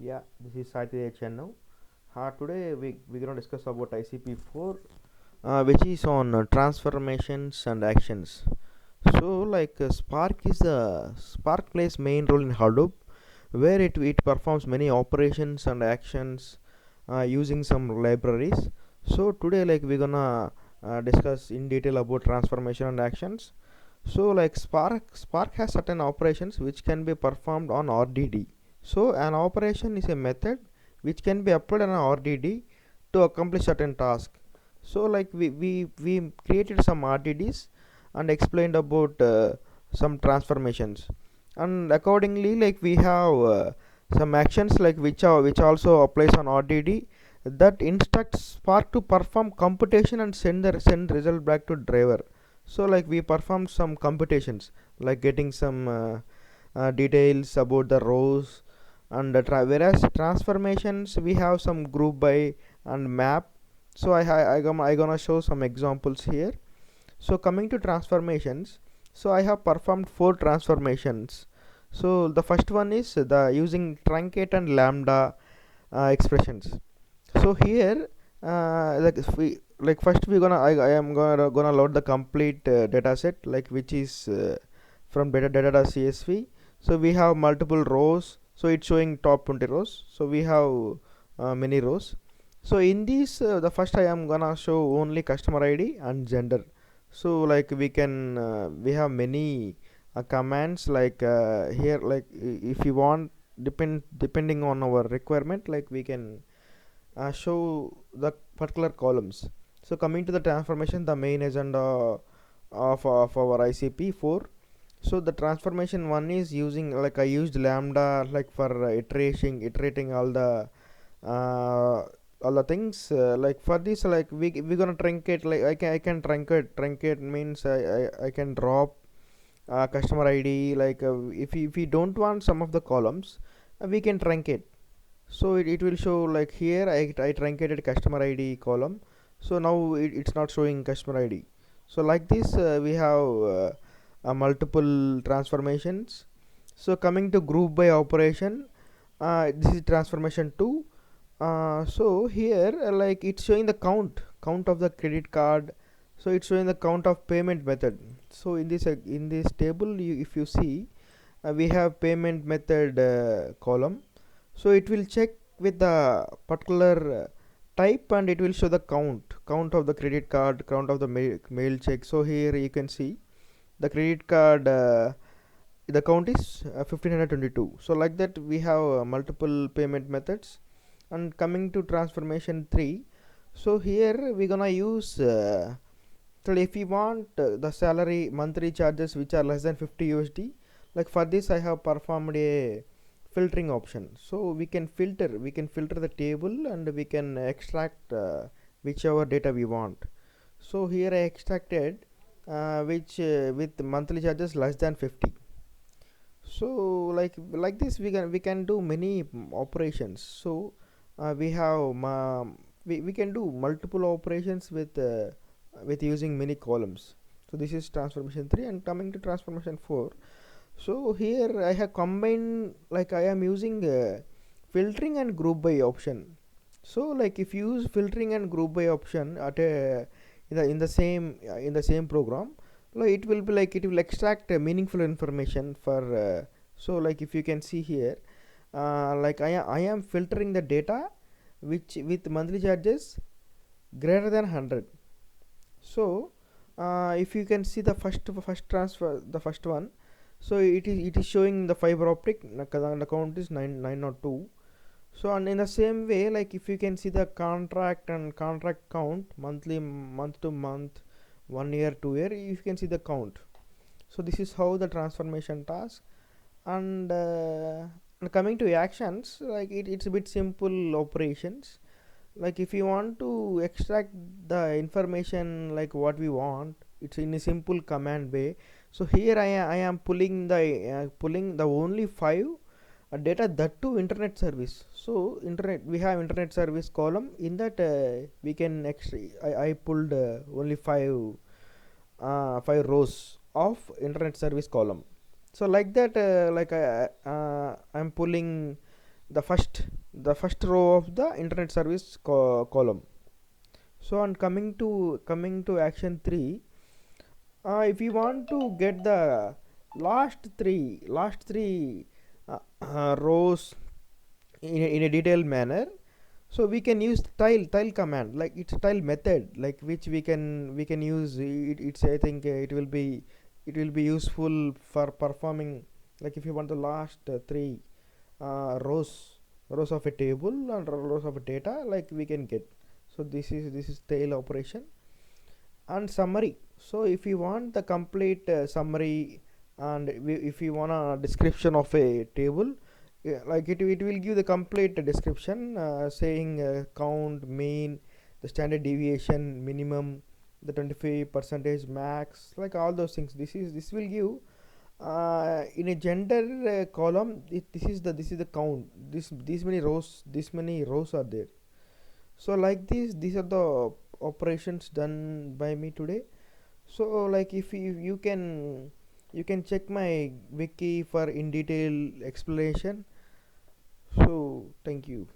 Yeah, this is Saiti Chennau. Today we're gonna discuss about ICP4, which is on transformations and actions. So, Spark plays main role in Hadoop, where it performs many operations and actions using some libraries. So today, we're gonna discuss in detail about transformation and actions. So, Spark has certain operations which can be performed on RDD. So an operation is a method which can be applied on RDD to accomplish certain task. So we created some RDDs and explained about some transformations, and accordingly we have some actions which also applies on RDD that instructs Spark to perform computation and send result back to driver. So we perform some computations, like getting some details about the rows, and whereas transformations we have some group by and map. So I gonna show some examples here. So coming to transformations, so I have performed four transformations. So the first one is the using truncate and lambda expressions. So here, like if we like first we gonna I am gonna load the complete data set, like which is from data.csv. So we have multiple rows, so it's showing top 20 rows, so we have many rows. So in this the first I am gonna show only customer ID and gender. So we have many commands, here, if you want, depending on our requirement, like we can show the particular columns. So coming to the transformation, the main agenda of our ICP4. So the transformation one is using, like I used lambda like for iterating uh, all the things, like for this, like we gonna truncate, like I can truncate means I can drop customer ID, if we don't want some of the columns, we can truncate. So it will show, like here I truncated customer ID column, so now it's not showing customer ID. So like this we have multiple transformations. So coming to group by operation, this is transformation 2. So here, like it's showing the count of the credit card. So it's showing the count of payment method. So in this table, if you see, we have payment method column. So it will check with the particular type, and it will show the count of the credit card, count of the mail check. So here you can see the credit card, the count is 1522. So like that we have multiple payment methods. And coming to transformation 3, so here we're gonna use so if we want the salary monthly charges which are less than 50 USD, like for this I have performed a filtering option. So we can filter the table, and we can extract whichever data we want. So here I extracted which with monthly charges less than 50. So like this we can do many operations. So we have we can do multiple operations with using many columns. So this is transformation 3, and coming to transformation 4. So here I have combined, like I am using filtering and group by option. So like if you use filtering and group by option at a in the same program, like it will extract meaningful information for so like if you can see here, like I am filtering the data which with monthly charges greater than 100. So if you can see the first transfer, the first one, so it is showing the fiber optic, the count is 902. So and in the same way, like if you can see the contract and contract count, monthly, month to month, 1 year, 2 year, you can see the count. So this is how the transformation task. And coming to actions, like it's a bit simple operations. Like if you want to extract the information like what we want, it's in a simple command way. So here I am pulling the only five data, that to internet service. So internet, we have internet service column, in that we can actually I pulled only five rows of internet service column. So like that I'm pulling the first row of the internet service column. So and coming to action 3, if you want to get the last three rows in a detailed manner, so we can use tile command, like it's tile method, like which we can use it. It's, I think, it will be useful for performing, like if you want the last three rows of a table and rows of data, like we can get. So this is tail operation. And summary, so if you want the complete summary, and if you want a description of a table, yeah, like it will give the complete description, saying count, mean, the standard deviation, minimum, the 25 percentage max, like all those things. This will give in a gender column. This is the count, these many rows are there. So like these are the operations done by me today. So like if you can check my wiki for in detail explanation. So thank you.